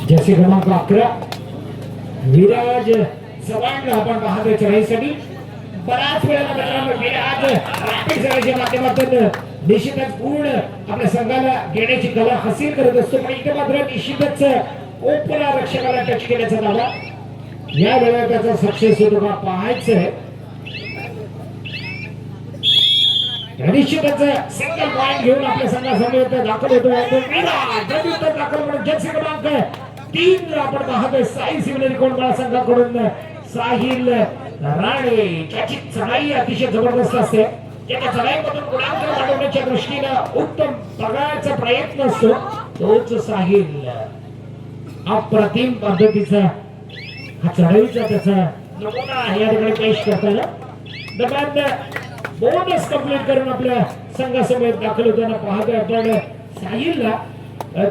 Jersey क्रमांक 11 विराज चव्हाणला आपण पाहतोय चढाईसाठी. बराच वेळेला मित्रांनो विराज रॅपिड चढाईच्या माध्यमातून निश्चितच पूर्ण आपल्या संघाला घेण्याची कला हासिल करत असतो. पण इथे मात्र निश्चितच ओपनर रक्षकाला टच केल्याचा दावा या वेळेला त्याचा सक्सेस होतो का पाहायचं आहे. निश्चितच सिंगल पॉइंट घेऊन आपल्या संघासमोर दाखल होतो दाखल म्हणून जर्सी क्रमांक 3 आपण पाहतोय साई सिव्हिलरी कोंडमाळा संघाकडून साहिल राणे. त्याची चढाई अतिशय जबरदस्त असते. त्याच्या चढाईमधून गुणांक वाढवण्याच्या दृष्टीनं उत्तम बघायचा प्रयत्न असतो. तोच साहिल अप्रतिम पद्धतीचा हा चढाईचा त्याचा नमुना या ठिकाणी पेश करताना दरम्यान बोनस कंप्लीट करून आपल्या संघासमोर दाखल होताना पाहतोय आपण साहिलला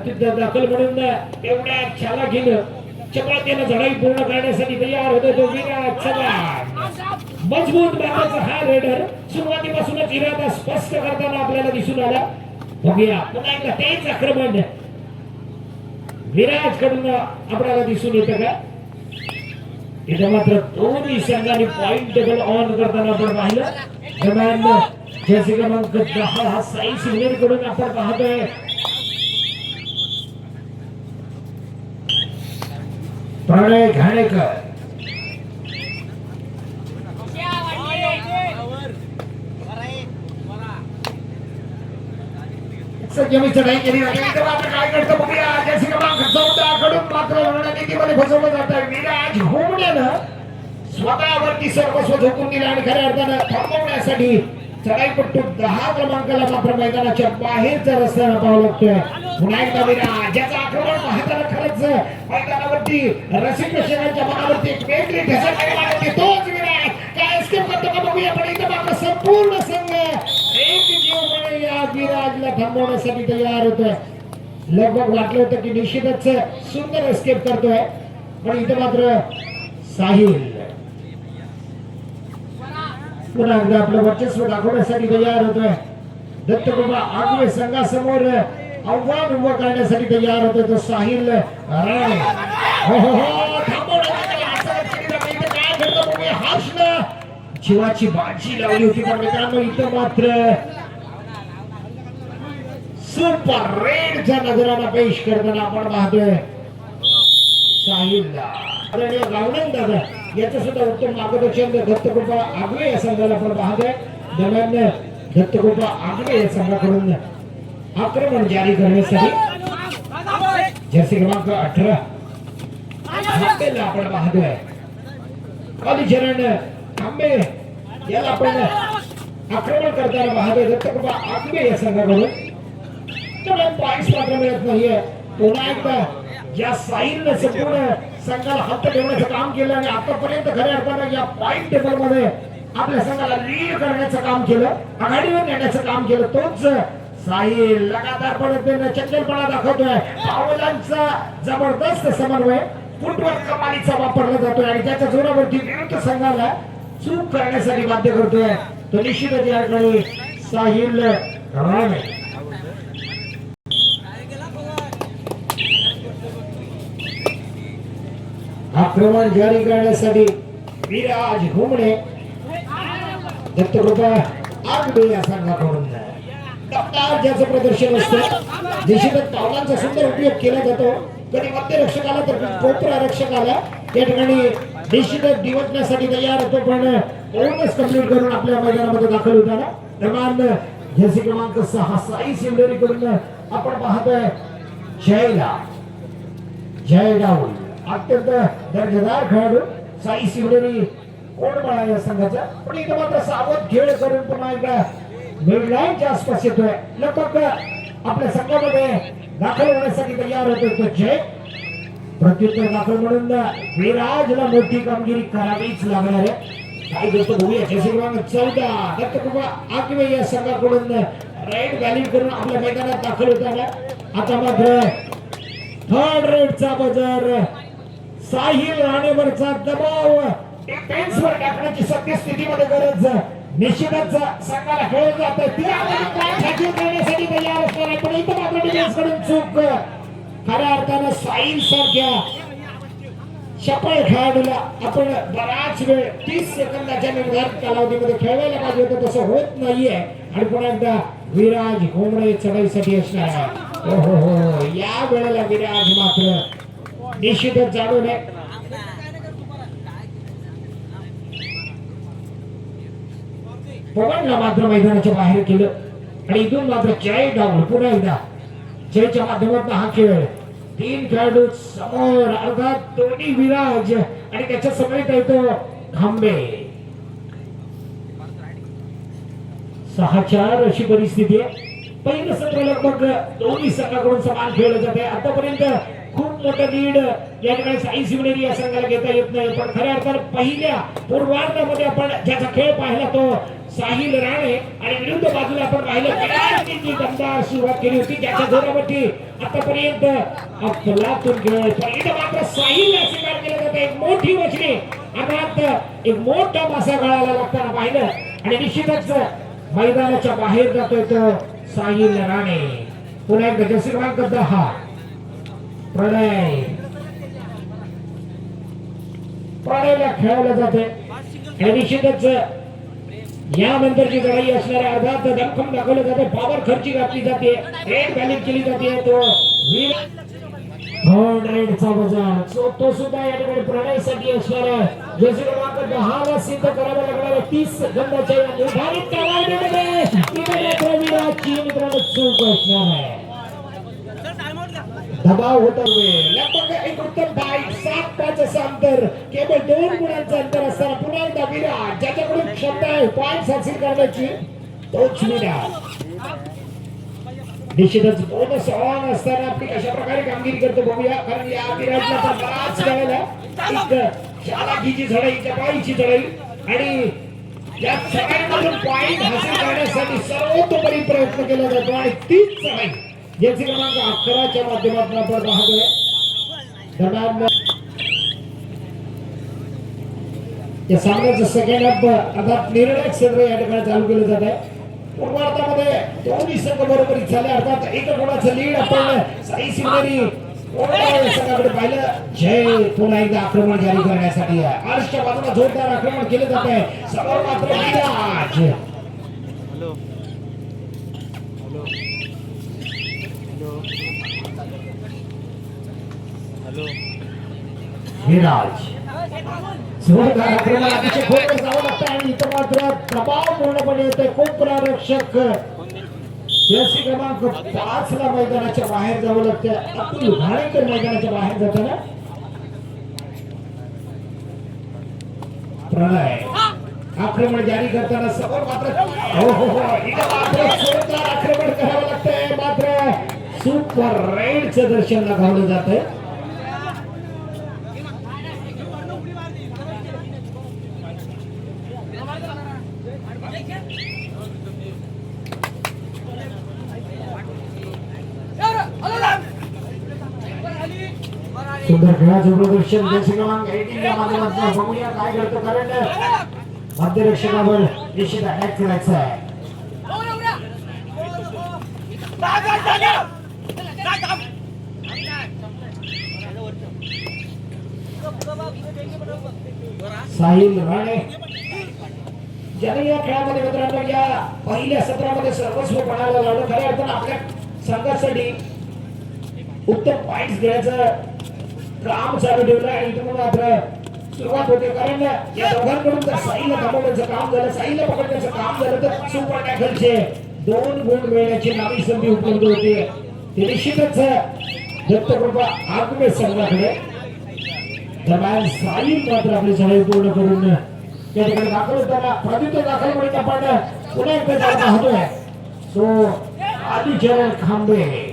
तिथं दाखल म्हणून एवढ्या चालाखीनं चपळतेनं चढाई पूर्ण करण्यासाठी तयार होतो तो विराज चव्हाण. मजबूत बाताचा हा रेडर सुरुवातीपासूनच इरादा स्पष्ट करताना आपल्याला दिसून आला. बघूया पुन्हा एकदा तेच आक्रमण विराज कडून आपल्याला दिसून येतं का. इथे मात्र दोन्ही संघांनी पॉइंट टेबल ऑन करताना आपण पाहिलं. दरम्यान जर्सी क्रमांक 10 हा साई सिव्हिलरी कडून आपण पाहतोय प्रणय घाणेकर. सज्जमी चढाई केली काय करतो बघूया. जर्सी क्रमांक 14 कडून मात्र रणनीतीमध्ये फसवलं जात आहे. विराज घोमण्यानं स्वतःवरती सर्वस्व झोकून दिलं आणि खऱ्या अर्थानं थांबवण्यासाठी चढाईपट्टू 10 क्रमांकाला मात्र मैदानाच्या बाहेरचा रस्ता पाहावा लागतोय. पुन्हा एकदा विराज ज्याचं आक्रमण पाहताना खरंच मैदानावरती रसिक प्रेक्षकांच्या मनावरती एक वेगळी ठसा लागते. तोच विराज काय एस्केप करतो का बघूया. पण इथं मात्र संपूर्ण संघ एक जीवपणे या विराजला थांबवण्यासाठी तयार होतोय. लगभग वाटलं होतं की निश्चितच सुंदर एस्केप करतोय. पण इथं मात्र साहिल पुन्हा एकदा आपलं वर्चस्व दाखवण्यासाठी तयार होतोय. दत्तप्रभा आगवे संघासमोर आव्हान उभं करण्यासाठी तयार होतोय तो साहिल राणे. हर्षला जीवाची बाजी लावली होती. पण मित्रांनो इथं मात्र सुपर रेडच्या नजराला पेश करताना आपण पाहतोय साहिलला. गावडन दादा याचं सुद्धा उत्तम मार्गदर्शन दत्तकृपा आगवे या संघाला आपण पाहतोय. दरम्यान दत्तकृपा आगवे या संघाकडून आक्रमण जारी करण्यासाठी जर्सी क्रमांक 18 थांबेला आपण पाहतोय. कालीचरण थांबे याला आपण आक्रमण करताना पाहतोय दत्तकृपा आगवे या संघाकडून. पॉइंट्स मात्र मिळत नाहीये. पुन्हा एकदा या साहिलने संपूर्ण संघाला हात ठेवण्याचं काम केलं आणि आतापर्यंत खऱ्या अर्थानं या पॉइंट टेबल मध्ये आपल्या संघाला लीड करण्याचं काम केलं, आघाडीवर नेण्याचं काम केलं. तोच साहिल लगातार पद्धतीने चंचलपणा दाखवतोय. पावलांचा जबरदस्त समन्वय फुटवर्क कमालीचा वापरला जातोय आणि त्याच्या जोरावरती विरुद्ध संघाला चूक करण्यासाठी बाध्य करतोय. तो निश्चितच या ठिकाणी साहिल राणे. आक्रमण जारी करण्यासाठी विराज घुमणे दत्तकृपा आगवे या संघाकडून दमदार ज्याचं प्रदर्शन असतं. निश्चितच पावलांचा सुंदर उपयोग केला जातो. कधी मध्य रक्षकाला तर कोपरा रक्षकाला या ठिकाणी निश्चितच दिवसण्यासाठी तयार होतो. पण बोनस कंप्लीट करून आपल्या मैदानामध्ये दाखल होताना दरम्यान जर्सी क्रमांक 6 साई सिव्हिलरी कडून आपण पाहतोय जय राहुल. अत्यंत दर्जेदार खेळाडू साई सिव्हिलरी कोंडमाळा या संघाचा. पण इथं मात्र सावध खेळ करून पुन्हा एकदा मिडलाईनच्या आसपास येतोय. लगभग आपल्या संघामध्ये दाखल होण्यासाठी तयार होतोय तो जय. प्रत्युत्तर दाखल म्हणून विराजला मोठी कामगिरी करावीच लागणार आहे. काय गोष्ट बघूया. जर्सी क्रमांक 14 दत्तकृपा आगवे या संघाकडून राईट व्हॅल्यू करून आपल्या मैदानात दाखल होताना आता मात्र थर्ड रेडचा बजर साहिल राणेवरचा दबाव डिफेन्सवर टाकण्याची सत्य स्थितीमध्ये गरज निश्चितच संघाला खेळत जातं. तिला करण्यासाठी तयार असणार आहे. पण इथं मात्र डिफेन्स कडून चूक खऱ्या अर्थानं साईल सारख्या चपळ खेळाडूला आपण बराच वेळ 30 सेकंदाच्या निर्धारित कालावधीमध्ये खेळवायला पाहिजे होतं, तसं होत नाहीये. आणि पुन्हा एकदा विराज घोंगडे चढाईसाठी असणार आहे. हो या वेळेला विराज मात्र निश्चितच जाणून आहे. पवनला मात्र मैदानाच्या बाहेर केलं आणि इथून मात्र जय डाऊन. पुन्हा एकदा जयच्या माध्यमातून हा खेळ 3 खेळाडू समोर, अर्थात दोन्ही विराज आणि त्याच्या समेत येतो खांबे. 6-4 अशी परिस्थिती आहे. पहिलं सत्र लगभग दोन्ही संघाकडून समान खेळलं जाते. आतापर्यंत खूप मोठं लीड या ठिकाणी साई शिवनेरी या संघाला घेता येत नाही, पण खऱ्या अर्थानं पहिल्या पूर्वार्धामध्ये आपण ज्याचा खेळ पाहिला तो साहिल राणे आणि विरुद्ध बाजूला आपण पाहिलं विराजची दमदार सुरुवात केली होती, ज्याच्या जोरावरती आतापर्यंत अफलातून खेळ. पहिलं मात्र साहिलला स्वीकार केलं जातं. एक मोठी वचनी अर्थात एक मोठा मासा गळाला लागताना पाहिलं आणि निश्चितच मैदानाच्या बाहेर जातोय तो साहिल राणे. पुन्हा एकदा जर्सी क्रमांक 10 प्रणयला खेळवलं जाते आणि निश्चितच यानंतरची लढाई असणाऱ्या अर्थात दमखम दाखवलं जाते. पावर खर्ची घातली जाते, रेड बॅलिंग केली जाते. तो रेडचा वजन तो सुद्धा या ठिकाणी प्रणयसाठी असणारा जर्सी क्रमांक 10 ला सिद्ध करावं लागणार 30 सेकंदाच्या निर्धारित कालावधीमध्ये विराजची मित्रांनो चूक असणार आहे. दबाव होता लगभग एक उत्तम बाईट 7-5 असं अंतर, केवळ 2 गुणांचं अंतर असताना पुन्हा एकदा विराज ज्याच्याकडून क्षमता आहे पॉइंट हासिल करण्याची तोच विराज. निश्चितच बोनस ऑन असताना आपली कशा प्रकारे कामगिरी करतो बघूया, कारण या विराजला तर बराच वेळेला एक चालाखीची झडाई, जपाईची झडाई आणि या सगळ्यांमधून पॉइंट हासिल करण्यासाठी सर्वतोपरी प्रयत्न केला जातो आणि तीच चढाई जर्सी क्रमांक 11 च्या माध्यमातून आपण पाहतोय. दरम्यान या सामन्याचं सेकंड हाफ अर्थात निर्णायक सत्र या ठिकाणी चालू केलं जात आहे. पूर्वार्धामध्ये दोन्ही संघ बरोबरीत झाले, अर्थात एक गुणाचं लीड आपण साई शिवनेरी संघाकडे पाहिलं. जय पुन्हा एकदा आक्रमण जारी करण्यासाठी आर्शच्या बाजूला जोरदार आक्रमण केलं जात आहे. समोर मात्र विराज. विराज जोरदार आक्रमण अतिशय खोल जावं लागतं आणि इथं मात्र दबाव पूर्णपणे येतोय. कोपरा रक्षक जर्सी क्रमांक 5 ला मैदानाच्या बाहेर जावं लागतं. अतुल घाणेकर मैदानाच्या बाहेर जाताना प्रणय आक्रमण जारी करताना समोर मात्र इथं मात्र जोरदार आक्रमण करावं लागतंय. मात्र सुपर रेडचं दर्शन दाखवलं जातंय. सुंदर खेळाचं प्रदर्शन जर्सी क्रमांक 18 च्या माध्यमातून बघूया काय करतो, कारण मध्यरक्षकावर निश्चित अटॅक करायचा आहे. साहिल राणे ज्याने या खेळामध्ये मित्रांनो या पहिल्या सत्रामध्ये सर्वस्व पणाला लावलं. खऱ्या अर्थानं आपल्या संघासाठी उत्तम पॉइंट्स घेण्याचं काम चालू ठेवलं आणि इथून मात्र सुरुवात होते, कारण या दोघांकडून जर साईला थांबवण्याचं काम झालं, साईला पकडण्याचं काम झालं तर सुपर टॅकलचे 2 गुण मिळण्याची नावी संधी उपलब्ध होती. ते निश्चितच दत्तकृपा आगमे संघाकडे. दरम्यान साईल मात्र आपली चढाई पूर्ण करून या ठिकाणी दाखल होताना प्रदीप दाखल म्हणून आपण पुन्हा एकदा जायला पाहतोय. सो आदिचरण खांबे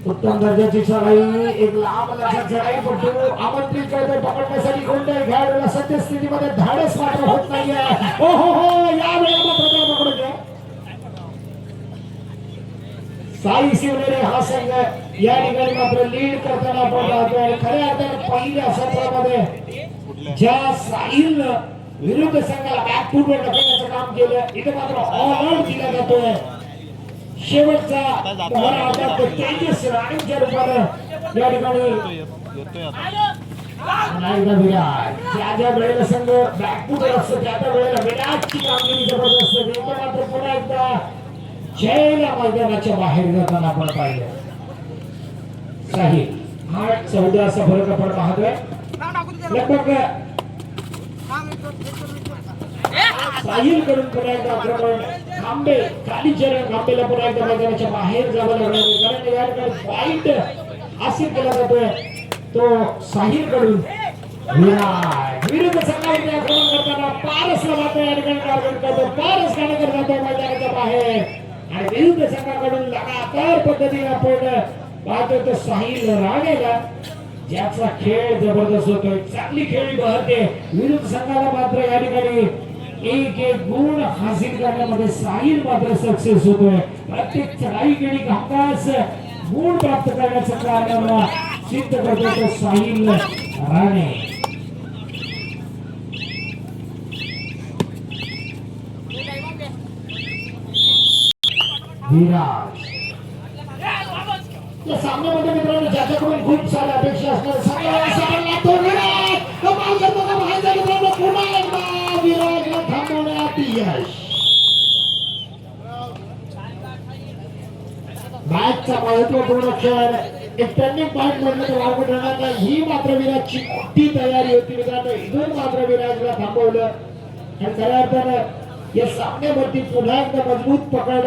उत्तम दर्जाची चढाई, एक लांब लक्षात चढाई, पण तो आमंत्रित करतो पकडण्यासाठी कोणत्याही खेळाडूला सत्य स्थितीमध्ये धाडस मात्र होत नाहीये. या वेळेला मात्र पकडून घ्या. साई शिवनेरी हा संघ या ठिकाणी मात्र लीड करताना आपण पाहतोय. खऱ्या अर्थाने पहिल्या सत्रामध्ये ज्या साईल विरुद्ध संघाला बॅक फूटवर ढकलण्याचं काम केलं, इथे मात्र ऑल आउट दिला जातोय. शेवटचा मोहरा आता तेजस राणीच्या रूपानं या ठिकाणी ज्या वेळेला संघ बॅकफुटर असतो त्या वेळेला विराटची कामगिरी जबरदस्त असते. मात्र पुन्हा एकदा जयला मैदानाच्या बाहेर जाताना आपण पाहिलं. साहिल हा 14 असा फरक आपण पाहतोय. लगभग साहिल कडून पुन्हा एकदा आक्रमण खांबे खाली चरण खांबेला पुन्हा एकदा मैदानाच्या बाहेर जावं लागणार आहे. कारण या ठिकाणी फाईट असे केला जातोय तो साहिल कडून. विरुद्ध संघाने आक्रमण करताना पारसला मात्र या ठिकाणी टार्गेट करतो. पारस काढत जातो मैदानाच्या बाहेर आणि विरुद्ध संघाकडून लगातार पद्धतीने आपण पाहतो तो साहिल राणेला ज्याचा खेळ जबरदस्त होतोय. चांगली खेळी बहरते. विरुद्ध संघाला मात्र या ठिकाणी एक गुण हासिल करण्यामध्ये साहिल मात्र सक्सेस होतोय. प्रत्येक चढाई केली हमखास गुण प्राप्त करण्याचं कारनामा सिद्ध करतो तो साहिल राणे. विराज या सामन्यामध्ये मित्रांनो ज्याच्याकडून खूप साऱ्या अपेक्षा असणार सगळ्यांना तो विराज कमाल करतो का बाहेर जाईल मित्रांनो. पुन्हा एकदा विराजला थांबवण्यात यश. मॅचचा महत्वपूर्ण क्षण एक टर्निंग पॉइंट म्हणलं तर वावगं ठरणार नाही. ही मात्र विराजची मोठी तयारी होती मित्रांनो. इथून मात्र विराजला थांबवलं आणि खऱ्या अर्थानं या सामन्यावरती पुन्हा एकदा मजबूत पकड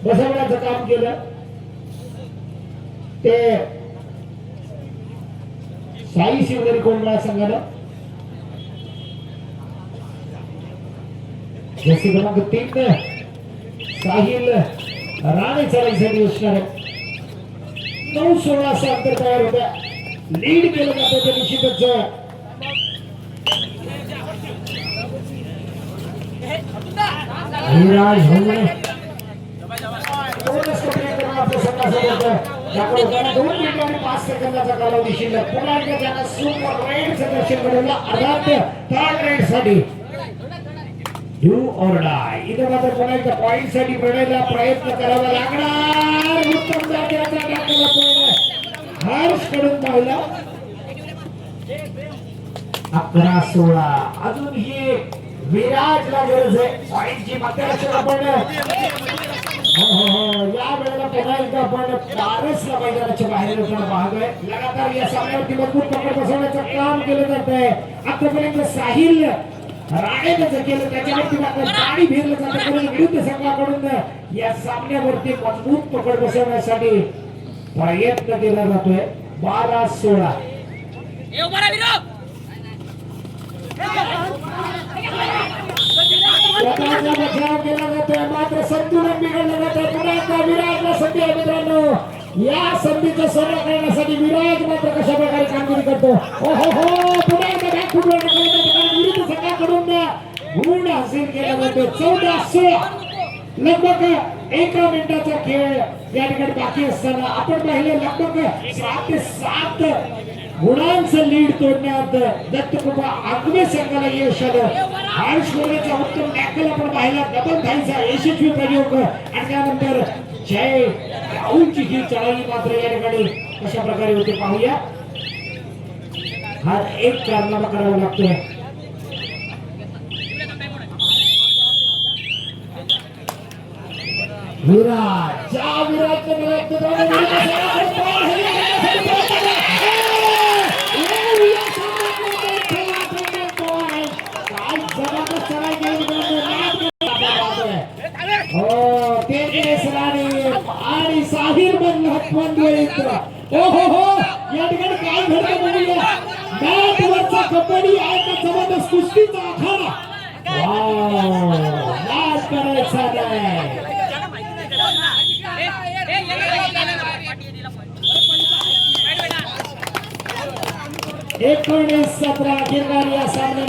बसवण्याचं काम केलं. ते साई शिवगरी कोंडला संघानं जसे क्रमांक 3 साहिल राणे चालायसाठी असणार आहे. 9-16 असा अंतर तयार होत्या. लीड केलं जातं ते निश्चितच विराज होणे त्याकडे 2 मिनिट आणि 5 सेकंदाचा कालावधी शिल्लक. पुन्हा एकदा त्यांना सुपर राईडचं दर्शन घडवलं. अर्थात थर्ड राईडसाठी डू ऑर डाय. इथं मात्र पुन्हा एकदा पॉइंट साठी मिळायला प्रयत्न करावा लागणार. उत्तम जातीचा टाकला पण हर्ष कडून पाहिला. 11-16 अजून ही विराजला गरज आहे पॉइंटची. मात्र आपण या वेळेला पुन्हा एकदा आपण पारसला मैदानाच्या बाहेर असताना पाहतोय. लगातार या सामन्यावरती मजबूत पकड बसवण्याचं काम केलं जात आहे. आतापर्यंत साहिल राणेनं केलं त्याच्यावरती मात्र गाडी फिरलं जातं. कारण विरुद्ध संघाकडून या सामन्यावरती मजबूत पकड बसवण्यासाठी प्रयत्न केला जातोय. 12-16 बचाव केला जातोय. मात्र संतुलन बिघडलं जातंय. पुन्हा एकदा विराजला संधी आहे मित्रांनो. या संधीचं सोनं करण्यासाठी विराज मात्र कशा प्रकारे कामगिरी करतो. पुन्हा एकदा बॅकफुटवर विरुद्ध संघाकडून गुण हासिल केला जातो. 14-16 लगभग 1 मिनिटाचा खेळ या ठिकाणी बाकी असताना आपण पाहिले लगभग 7 ते 7 गुणांचं लीड तोडण्यात दत्तकृपा आगमे संघाला यश आलं. हर्ष गोरेचा उत्तम टॅकल आपण पाहिला. डबल थाईचा यशस्वी प्रयोग आणि त्यानंतर जय राहुलची ही चढाई मात्र या ठिकाणी कशा प्रकारे होते पाहूया. हा एक कारनामा करावा लागतोय. विराज आणि साहिल या ठिकाणी काय घडतं बघूया. मॅटवरचा कबड्डी आहे का जबरदस्त कुस्तीचा आखाडा. नाच करायचा नाही. 19-17 अखेरकार या सामन्यात